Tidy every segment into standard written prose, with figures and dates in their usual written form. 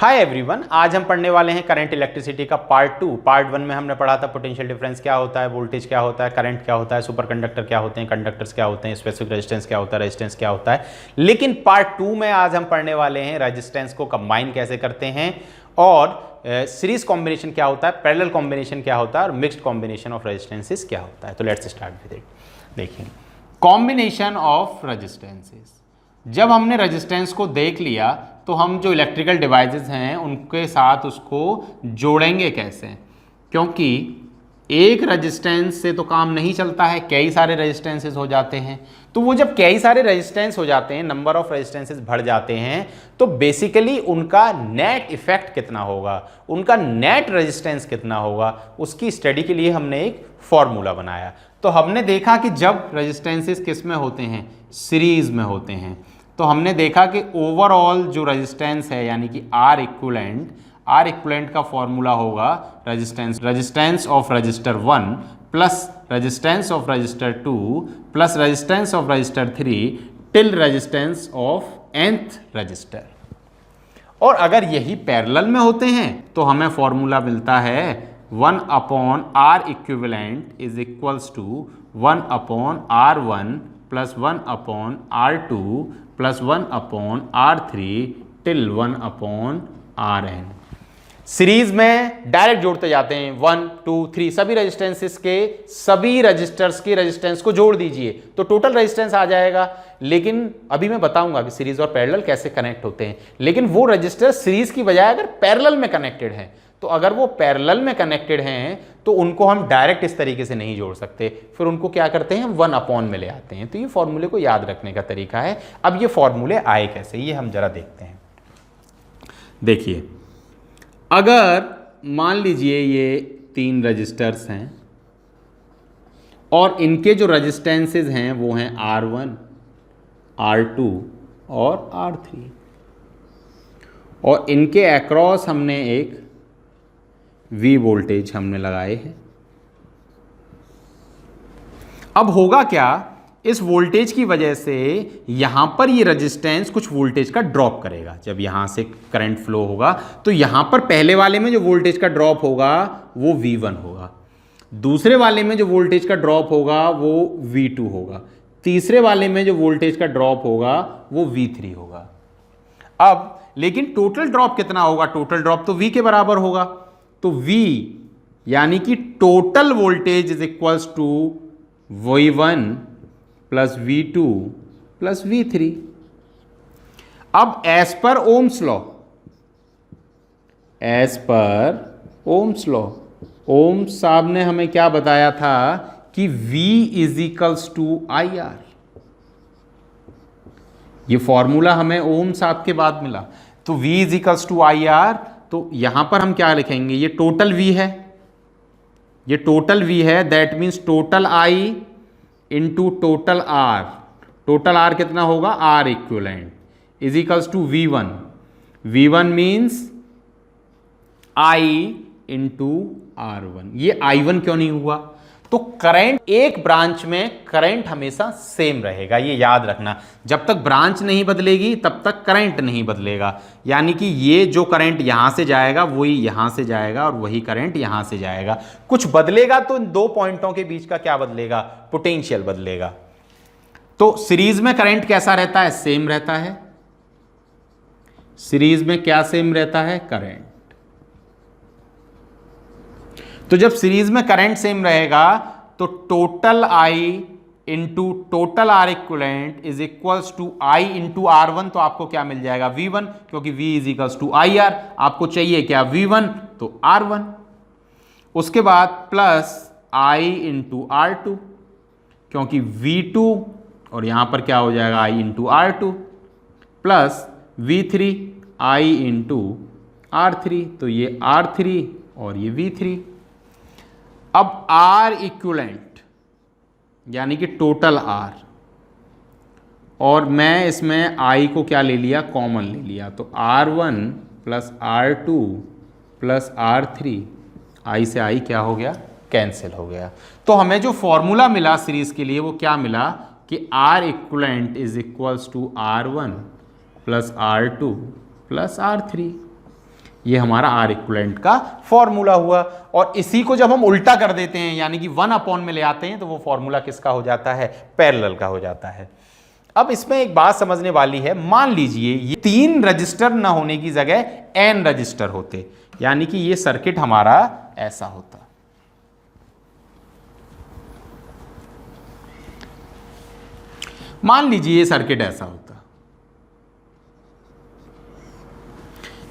Hi everyone, आज हम पढ़ने वाले हैं करंट इलेक्ट्रिसिटी का पार्ट 2। पार्ट 1 में हमने पढ़ा था पोटेंशियल डिफरेंस क्या होता है, वोल्टेज क्या होता है, करंट क्या होता है, सुपर कंडक्टर क्या होते हैं, कंडक्टर्स क्या होते हैं, स्पेसिफिक रेजिस्टेंस क्या होता है, रेजिस्टेंस क्या होता है। लेकिन पार्ट 2 में आज हम पढ़ने वाले हैं रेजिस्टेंस को कंबाइन कैसे करते हैं और सीरीज कॉम्बिनेशन क्या होता है, पैरेलल कॉम्बिनेशन क्या होता है और मिक्स्ड कॉम्बिनेशन ऑफ रेजिस्टेंसेस क्या होता है। तो लेट्स स्टार्ट विद इट। देखिए, कॉम्बिनेशन ऑफ रेजिस्टेंसेस। जब हमने रेजिस्टेंस को देख लिया तो हम जो इलेक्ट्रिकल डिवाइसेस हैं उनके साथ उसको जोड़ेंगे कैसे, क्योंकि एक रेजिस्टेंस से तो काम नहीं चलता है, कई सारे रेजिस्टेंसेस हो जाते हैं। तो वो जब कई सारे रेजिस्टेंस हो जाते हैं, नंबर ऑफ रेजिस्टेंसेस बढ़ जाते हैं, तो बेसिकली उनका नेट इफेक्ट कितना होगा, उनका नेट रेजिस्टेंस कितना होगा, उसकी स्टडी के लिए हमने एक फॉर्मूला बनाया। तो हमने देखा कि जब रेजिस्टेंसेस किस में होते हैं, सीरीज में होते हैं, तो हमने देखा कि ओवरऑल जो रेजिस्टेंस है यानी कि आर इक्विवेलेंट का फॉर्मूला होगा resistance of register 1 plus resistance of register 2 plus resistance of register 3 till resistance of nth register. और अगर यही पैरेलल में होते हैं तो हमें फॉर्मूला मिलता है 1 upon R equivalent is equals to 1 upon R1 plus 1 upon R2 plus 1 upon R3 till 1 upon Rn। Series में डायरेक्ट जोड़ते जाते हैं, 1 2 3 सभी रेजिस्टेंसेस के सभी रजिस्टर्स की रेजिस्टेंस को जोड़ दीजिए तो टोटल रेजिस्टेंस आ जाएगा। लेकिन अभी मैं बताऊंगा कि सीरीज और पैरेलल कैसे कनेक्ट होते हैं। लेकिन वो रजिस्टर सीरीज की बजाय अगर पैरेलल में कनेक्टेड है, तो अगर वो पैरेलल में कनेक्टेड हैं तो उनको हम डायरेक्ट इस तरीके से नहीं जोड़ सकते, फिर उनको क्या करते हैं, हम 1 अपॉन में ले आते हैं। तो ये फॉर्मूले को याद रखने का तरीका है। अब ये फॉर्मूले आए कैसे, ये हम जरा देखते हैं। देखिए, अगर मान लीजिए ये 3 रजिस्टर्स हैं और इनके जो रजिस्टेंसेज हैं वो हैं R1, R2 और R3, और इनके अक्रॉस हमने एक V वोल्टेज हमने लगाए हैं। अब होगा क्या, इस वोल्टेज की वजह से यहां पर ये रेजिस्टेंस कुछ वोल्टेज का ड्रॉप करेगा। जब यहां से करंट फ्लो होगा तो यहां पर पहले वाले में जो वोल्टेज का ड्रॉप होगा वो V1 होगा, दूसरे वाले में जो वोल्टेज का ड्रॉप होगा वो V2 होगा, तीसरे वाले में जो वोल्टेज का ड्रॉप होगा वो V3 होगा। अब लेकिन टोटल ड्रॉप कितना होगा, टोटल ड्रॉप तो V के बराबर होगा। तो V यानी कि total voltage is equals to V1 plus V2 plus V3। अब as per ohms law, ohms साहब ने हमें क्या बताया था कि V is equals to IR। ये फॉर्मूला हमें ओम्स साहब के बाद मिला। तो V is equals to IR, तो यहां पर हम क्या लिखेंगे, ये टोटल V है, ये टोटल V है, that means total I into total R। Total R कितना होगा, R equivalent is equals to V1। V1 means I into R1। ये I1 क्यों नहीं हुआ, तो करंट एक ब्रांच में करंट हमेशा सेम रहेगा, ये याद रखना। जब तक ब्रांच नहीं बदलेगी तब तक करंट नहीं बदलेगा। यानी कि ये जो करंट यहां से जाएगा वही यहां से जाएगा और वही करंट यहां से जाएगा। कुछ बदलेगा तो इन दो पॉइंटों के बीच का क्या बदलेगा, पोटेंशियल बदलेगा। तो सीरीज में करंट कैसा रहता है, सेम रहता है। सीरीज में क्या सेम रहता है, करंट। तो जब सीरीज में करंट सेम रहेगा तो total I into total R equivalent is equals to I into R1। तो आपको क्या मिल जाएगा, V1, क्योंकि V is equals to IR। आपको चाहिए क्या, V1, तो R1। उसके बाद प्लस I इंटू R2, क्योंकि V2 और यहां पर क्या हो जाएगा, I into R2 plus V3 I into R3। तो ये R3 और ये V3। अब R इक्विवेलेंट यानी कि टोटल R, और मैं इसमें I को क्या ले लिया, कॉमन ले लिया। तो R1 plus R2 plus R3, I से I क्या हो गया, कैंसिल हो गया। तो हमें जो फॉर्मूला मिला सीरीज के लिए वो क्या मिला कि R equivalent is equals to R1 plus R2 plus R3। ये हमारा आर इक्विवेलेंट का फॉर्मूला हुआ। और इसी को जब हम उल्टा कर देते हैं यानी कि 1 में ले आते हैं तो वो फॉर्मूला किसका हो जाता है, पैरेलल का हो जाता है। अब इसमें एक बात समझने वाली है, मान लीजिए ये 3 रजिस्टर ना होने की जगह n रजिस्टर होते, यानी कि ये सर्किट हमारा ऐसा होता। मान लीजिए ये सर्किट ऐसा होता।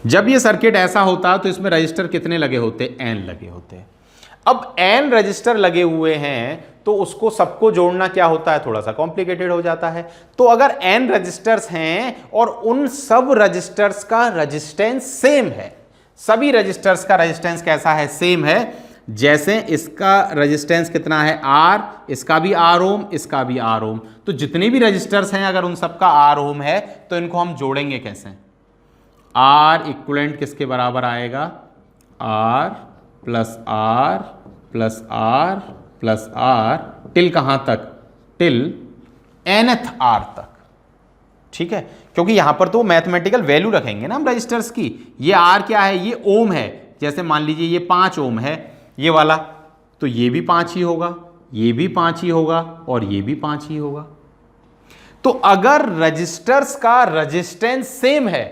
जब ये सर्किट ऐसा होता तो इसमें रजिस्टर कितने लगे होते, n लगे होते। अब n रजिस्टर लगे हुए हैं तो उसको सबको जोड़ना क्या होता है, थोड़ा सा कॉम्प्लिकेटेड हो जाता है। तो अगर n रजिस्टर्स हैं और उन सब रजिस्टर्स का रेजिस्टेंस सेम है, सभी रजिस्टर्स का रेजिस्टेंस कैसा है, सेम है, जैसे इसका रेजिस्टेंस कितना है R, इसका भी R ओम, इसका भी R ओम, तो जितने भी रजिस्टर्स हैं अगर उन सबका R ओम है तो इनको हम जोड़ेंगे कैसे, R इक्विवेलेंट किसके बराबर आएगा, R plus R plus R plus R till कहां तक, टिल nth R तक। ठीक है, क्योंकि यहां पर तो मैथमेटिकल वैल्यू रखेंगे ना हम रजिस्टर्स की। ये R क्या है, ये ओम है, जैसे मान लीजिए ये 5 ओम है ये वाला, तो ये भी 5 ही होगा, ये भी 5 ही होगा और ये भी 5 ही होगा। तो अगर रजिस्टर्स का रेजिस्टेंस सेम है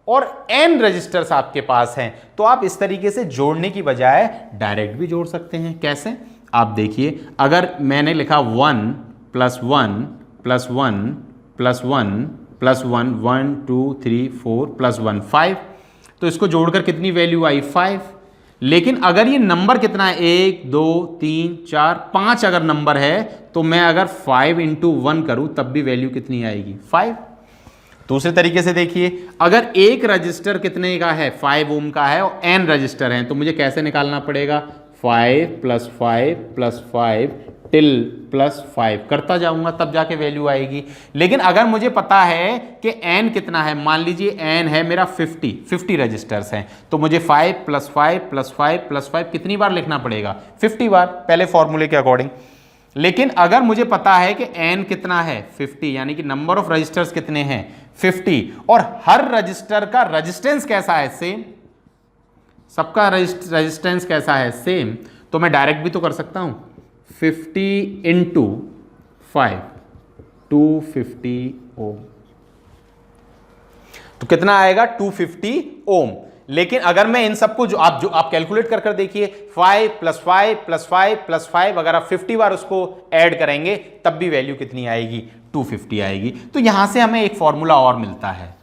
और n रजिस्टर्स आपके पास हैं तो आप इस तरीके से जोड़ने की बजाय डायरेक्ट भी जोड़ सकते हैं। कैसे, आप देखिए, अगर मैंने लिखा 1 plus 1 plus 1 plus 1 plus 1 1 2 3 4 plus 1 5, तो इसको जोड़कर कितनी वैल्यू आई, 5। लेकिन अगर ये नंबर कितना है, 1 2 3 4 5 अगर नंबर है तो मैं अगर 5 इंटू 1 करूं तब भी वैल्यू कितनी आएगी, 5। दूसरे तरीके से देखिए, अगर एक रजिस्टर कितने का है, 5 ओम का है और n रजिस्टर हैं, तो मुझे कैसे निकालना पड़ेगा, 5 प्लस 5 प्लस 5 टिल प्लस 5 करता जाऊंगा तब जाके वैल्यू आएगी। लेकिन अगर मुझे पता है कि n कितना है, मान लीजिए n है मेरा 50 रजिस्टर्स हैं, तो मुझे 5 प्लस 5 प्लस 5 प्लस 5 कितनी बार लिखना पड़ेगा, 50 बार, पहले फॉर्मूले के अकॉर्डिंग। लेकिन अगर मुझे पता है कि n कितना है, 50, यानी कि नंबर ऑफ रजिस्टर्स कितने हैं, 50, और हर रजिस्टर का रेजिस्टेंस कैसा है, सेम, सबका रेजिस्टेंस कैसा है, सेम, तो मैं डायरेक्ट भी तो कर सकता हूं, 50 इंटू 5 250 ओम, तो कितना आएगा, 250 ओम। लेकिन अगर मैं इन सबको जो आप कैलकुलेट कर देखिए, 5 प्लस 5 प्लस 5 प्लस 5, अगर आप 50 बार उसको ऐड करेंगे तब भी वैल्यू कितनी आएगी, 250 आएगी। तो यहां से हमें एक फॉर्मूला और मिलता है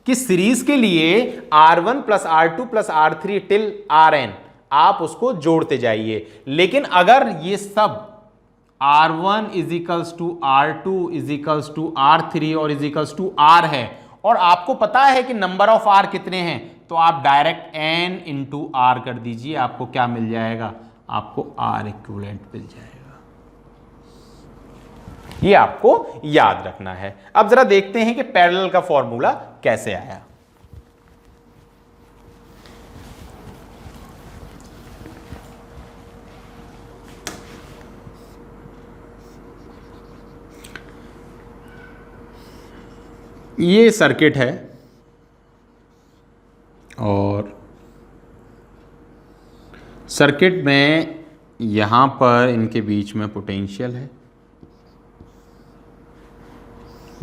कि सीरीज के लिए R1 plus R2 plus R3 till Rn आप उसको जोड़ते जाइए। लेकिन अगर ये सब R1 equals to R2 equals to R3 और इजिकल्स टू R है और आपको पता है कि नंबर ऑफ R कितने हैं, तो आप डायरेक्ट n इंटू R कर दीजिए, आपको क्या मिल जाएगा, आपको R इक्विवेलेंट मिल जाएगा। ये आपको याद रखना है। अब जरा देखते हैं कि पैरेलल का फॉर्मूला कैसे आया। ये सर्किट है और सर्किट में यहां पर इनके बीच में पोटेंशियल है,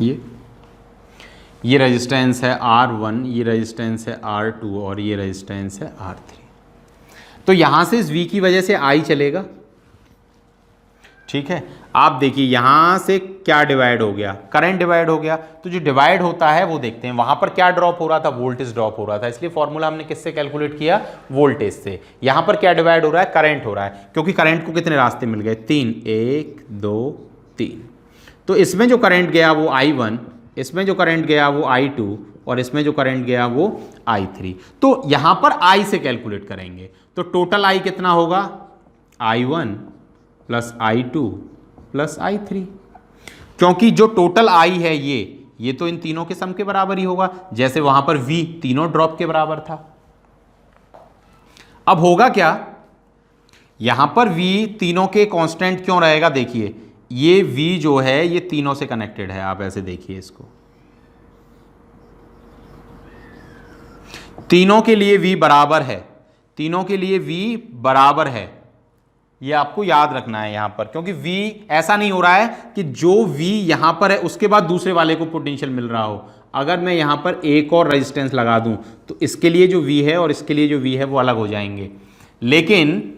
ये रेजिस्टेंस है R1, ये रेजिस्टेंस है R2 और ये रेजिस्टेंस है R3। तो यहां से इस V की वजह से I चलेगा। ठीक है, आप देखिए यहां से क्या डिवाइड हो गया, करंट डिवाइड हो गया। तो जो डिवाइड होता है वो देखते हैं, वहां पर क्या ड्रॉप हो रहा था, वोल्टेज ड्रॉप हो रहा था, इसलिए फॉर्मूला हमने किससे कैलकुलेट किया, वोल्टेज से। यहां पर क्या डिवाइड हो रहा है, करंट हो रहा है, क्योंकि करंट को कितने रास्ते मिल गए, 3, 1 2 3। तो इसमें जो करंट गया वो I1, इसमें जो करंट गया वो I2 और इसमें जो करंट गया वो I3। तो यहां पर I से कैलकुलेट करेंगे तो टोटल I कितना होगा, I1 plus I2 plus I3, क्योंकि जो टोटल I है ये तो इन तीनों के सम के बराबर ही होगा, जैसे वहां पर V तीनों ड्रॉप के बराबर था। अब होगा क्या, यहां पर V तीनों के कांस्टेंट क्यों रहेगा, देखिए ये V जो है ये तीनों से कनेक्टेड है, आप ऐसे देखिए इसको, तीनों के लिए V बराबर है, तीनों के लिए V बराबर है, ये आपको याद रखना है यहां पर, क्योंकि V ऐसा नहीं हो रहा है कि जो V यहां पर है उसके बाद दूसरे वाले को पोटेंशियल मिल रहा हो। अगर मैं यहां पर एक और रेजिस्टेंस लगा दूं तो इसके लिए जो V है और इसके लिए जो V है वो अलग हो जाएंगे, लेकिन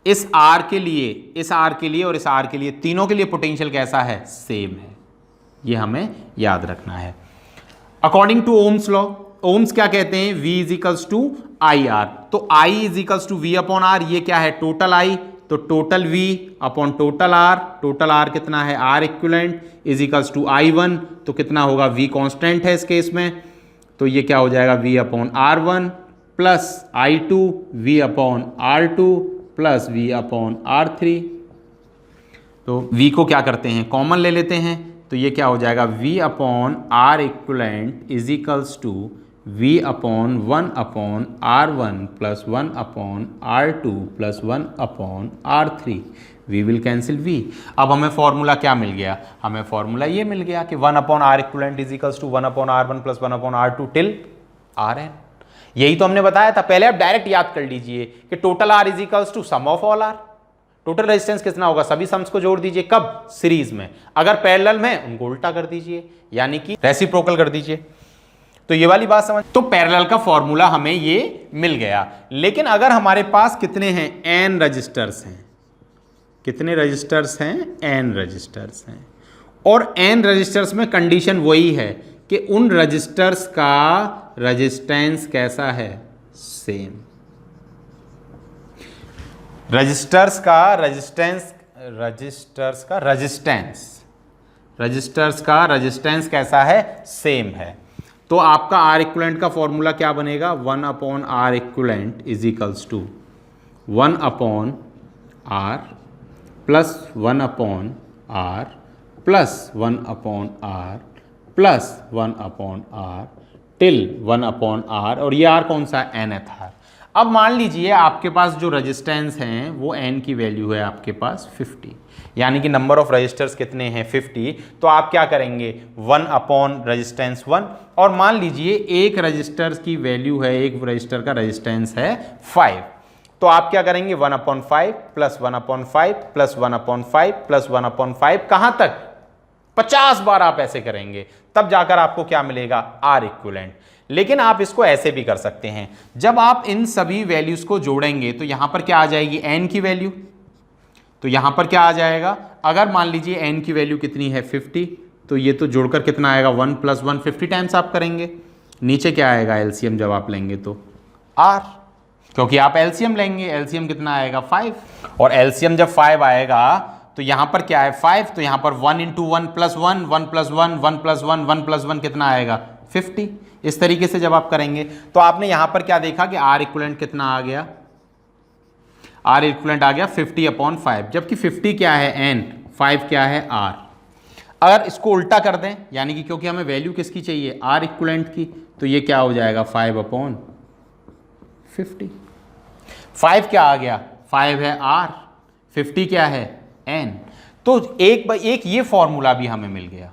इस R के लिए, इस R के लिए और इस R के लिए, तीनों के लिए पोटेंशियल कैसा है, सेम है। ये हमें याद रखना है। According to Ohm's law, Ohm's क्या कहते हैं, V is equals to I R, तो I is equals to V upon R, ये क्या है, टोटल I, तो total V upon total R, total R कितना है, R equivalent is equals to I1, तो कितना होगा, V कांस्टेंट है इस केस में, तो ये क्या हो जाएगा, V upon R1 plus I2 V upon R2 plus V upon R3। तो V को क्या करते हैं, कॉमन ले लेते हैं, तो ये क्या हो जाएगा, V upon R equivalent is equals to V upon 1 upon R1 plus 1 upon R2 plus 1 upon R3। V will cancel V। अब हमें फॉर्मूला क्या मिल गया, हमें फॉर्मूला ये मिल गया कि 1 upon R equivalent is equals to 1 upon R1 plus 1 upon R2 till Rn। यही तो हमने बताया था, पहले आप डायरेक्ट याद कर लीजिए कि टोटल R is equals to sum of all R। Total resistance कितना होगा, सभी सम्स को जोड़ दीजिए, कब, सीरीज में। अगर पैरेलल में, उनको उल्टा कर दीजिए, यानी कि रेसिप्रोकल कर दीजिए। तो ये वाली बात समझ, तो पैरेलल का फॉर्मूला हमें ये मिल गया। लेकिन अगर हमारे पास कितने हैं, n रजिस्टर्स हैं, कितने रजिस्टर्स हैं, n रजिस्टर्स हैं, और n रजिस्टर्स में कंडीशन वही है कि उन रजिस्टर्स का रेजिस्टेंस कैसा है, सेम। रजिस्टर्स का रेजिस्टेंस, रजिस्टर्स का रेजिस्टेंस, रजिस्टर्स का रेजिस्टेंस कैसा है, सेम है। तो आपका R इक्विवेलेंट का फॉर्मूला क्या बनेगा, 1 upon R equivalent is equals to 1 upon R plus 1 upon R plus 1 upon R plus 1 upon R till 1 upon R, और ये R कौन सा है, nth R। अब मान लीजिए आपके पास जो रेजिस्टेंस हैं वो n की वैल्यू है आपके पास 50, यानी कि नंबर ऑफ रजिस्टर्स कितने हैं, 50। तो आप क्या करेंगे, 1 अपॉन रेजिस्टेंस 1, और मान लीजिए एक रजिस्टर की वैल्यू है, एक रजिस्टर का रेजिस्टेंस है 5, तो आप क्या करेंगे, 1 upon 5 plus 1 upon 5 plus 1 upon 5 plus 1 upon 5, कहां तक, 50 बार आप ऐसे करेंगे, तब जाकर आपको क्या मिलेगा, R इक्विवेलेंट। लेकिन आप इसको ऐसे भी कर सकते हैं, जब आप इन सभी वैल्यूज को जोड़ेंगे तो यहां पर क्या आ जाएगी, n की वैल्यू, तो यहां पर क्या आ जाएगा, अगर मान लीजिए n की वैल्यू कितनी है 50, तो ये तो जोड़कर कितना आएगा, 1 प्लस 1, 50 टाइम्स आप करेंगे, नीचे क्या आएगा, एलसीएम जब आप लेंगे तो R, क्योंकि आप एलसीएम लेंगे, एलसीएम कितना आएगा 5, और एलसीएम जब 5 आएगा तो यहां पर क्या है 5, तो यहां पर 1 into 1 plus 1, 1 plus 1, 1 plus 1, 1 plus 1 कितना आएगा 50। इस तरीके से जब आप करेंगे तो आपने यहां पर क्या देखा कि R इक्विवेलेंट कितना आ गया, R इक्विवेलेंट आ गया 50 अपॉन 5, जबकि 50 क्या है n, 5 क्या है R। अगर इसको उल्टा कर दें, यानी कि क्योंकि हमें वैल्यू किसकी चाहिए, R इक्विवेलेंट की, तो ये क्या हो जाएगा 5 अपॉन 50। 5 क्या आ गया, 5 है R, 50 क्या है n। तो एक ये फॉर्मूला भी हमें मिल गया।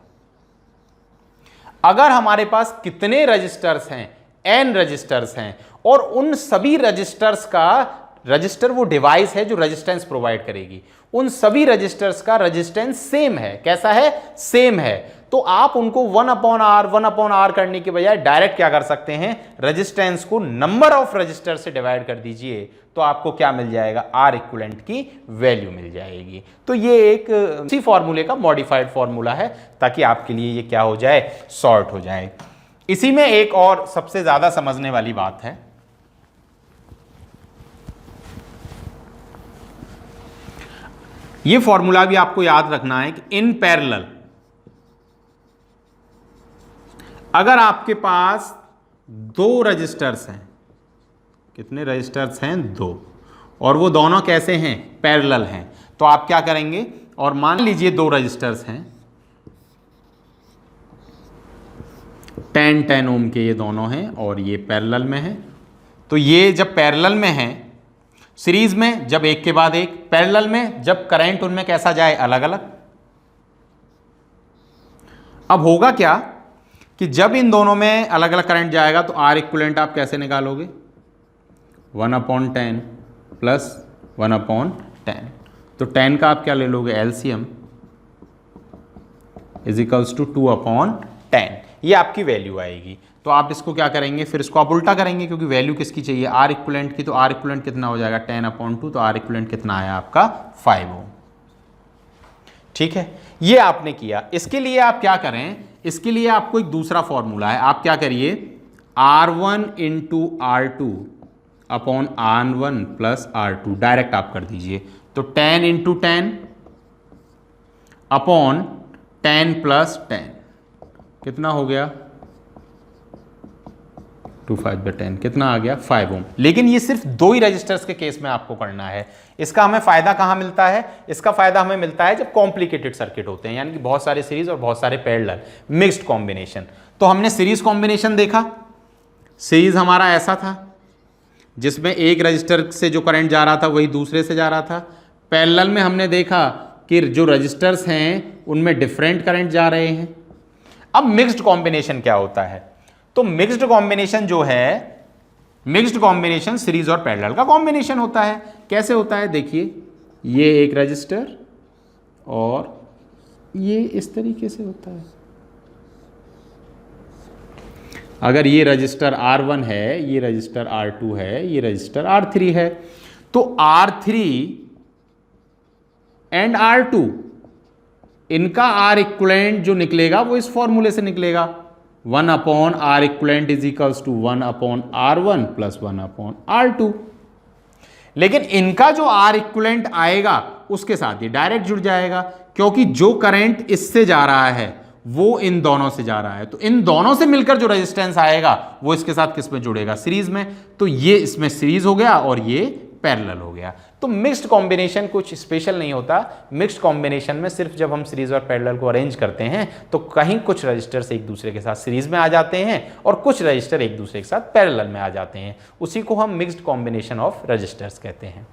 अगर हमारे पास कितने रजिस्टर्स हैं, n रजिस्टर्स हैं, और उन सभी रजिस्टर्स का, रजिस्टर वो डिवाइस है जो रेजिस्टेंस प्रोवाइड करेगी, उन सभी रजिस्टर्स का रेजिस्टेंस सेम है, कैसा है, सेम है, तो आप उनको 1 अपॉन R करने के बजाय डायरेक्ट क्या कर सकते हैं, रेजिस्टेंस को नंबर ऑफ रजिस्टर से डिवाइड कर दीजिए, तो आपको क्या मिल जाएगा, R इक्विवेलेंट की वैल्यू मिल जाएगी। तो ये एक इसी फॉर्मूले का मॉडिफाइड फॉर्मूला है, ताकि आपके लिए ये क्या हो जाए, सॉर्ट हो जाए। इसी में एक और सबसे ज्यादा समझने वाली बात है, ये फॉर्मूला भी आपको याद रखना है कि इन पैरेलल अगर आपके पास दो रजिस्टर्स हैं, कितने रजिस्टर्स हैं, 2, और वो दोनों कैसे हैं, पैरेलल हैं, तो आप क्या करेंगे, और मान लीजिए 2 रजिस्टर्स हैं 10 ओम के, ये दोनों हैं और ये पैरेलल में हैं, तो ये जब पैरेलल में हैं, सीरीज में जब एक के बाद एक, पैरेलल में जब करंट उनमें कैसा जाए, अलग अलग। अब होगा क्या कि जब इन दोनों में अलग अलग करंट जाएगा तो आर इक्विवेलेंट आप कैसे निकालोगे, 1/10 प्लस 1/10। तो 10 का आप क्या ले लोगे, एलसीएम इज इक्वल्स टू 2/10, ये आपकी वैल्यू आएगी। तो आप इसको क्या करेंगे, फिर इसको आप उल्टा करेंगे, क्योंकि वैल्यू किसकी चाहिए, आर इक्विवेलेंट की। तो आर इक्विवेलेंट कितना हो जाएगा, 10/2, तो आर इक्विवेलेंट कितना आया आपका 5 ओम। ठीक है, ये आपने किया। इसके लिए आप क्या करें, इसके लिए आपको एक दूसरा फॉर्मूला है, आप क्या करिए, R1 into R2 upon R1 plus R2 direct आप कर दीजिए। तो 10 इंटू 10 अपॉन 10 प्लस 10 कितना हो गया, 2/5/10 कितना आ गया, 5 ओम। लेकिन ये सिर्फ दो ही रजिस्टर्स के केस में आपको करना है। इसका हमें फायदा कहां मिलता है, इसका फायदा हमें मिलता है जब कॉम्प्लिकेटेड सर्किट होते हैं, यानी कि बहुत सारे सीरीज और बहुत सारे पैरेलल, मिक्स्ड कॉम्बिनेशन। तो हमने सीरीज कॉम्बिनेशन देखा, सीरीज हमारा ऐसा था जिसमें एक रजिस्टर से जो करंट जा रहा था वही दूसरे से जा रहा था। पैरेलल में हमने देखा कि जो रजिस्टर्स हैं उनमें डिफरेंट करंट जा रहे हैं। अब मिक्स्ड कॉम्बिनेशन क्या होता है, तो मिक्स्ड कॉम्बिनेशन जो है, मिक्स्ड कॉम्बिनेशन सीरीज और पैरेलल का कॉम्बिनेशन होता है। कैसे होता है, देखिए ये एक रजिस्टर और ये इस तरीके से होता है। अगर ये रजिस्टर R1 है, ये रजिस्टर R2 है, ये रजिस्टर R3 है, तो R3 एंड R2 इनका R इक्विवेलेंट जो निकलेगा वो इस फॉर्मूले से निकलेगा, 1/R equivalent is equals to 1/R1 plus 1/R2। लेकिन इनका जो R इक्विवेलेंट आएगा उसके साथ ये डायरेक्ट जुड़ जाएगा, क्योंकि जो करंट इससे जा रहा है वो इन दोनों से जा रहा है। तो इन दोनों से मिलकर जो रेजिस्टेंस आएगा वो इसके साथ किस में जुड़ेगा, सीरीज में। तो ये इसमें सीरीज हो गया और ये पैरेलल हो गया। तो मिक्स्ड कॉम्बिनेशन कुछ स्पेशल नहीं होता। मिक्स्ड कॉम्बिनेशन में सिर्फ जब हम सीरीज और पैरेलल को अरेंज करते हैं तो कहीं कुछ रजिस्टर्स एक दूसरे के साथ सीरीज में आ जाते हैं और कुछ रजिस्टर एक दूसरे के साथ पैरेलल में आ जाते हैं। उसी को हम मिक्स्ड कॉम्बिनेशन ऑफ रजिस्टर्स कहते हैं।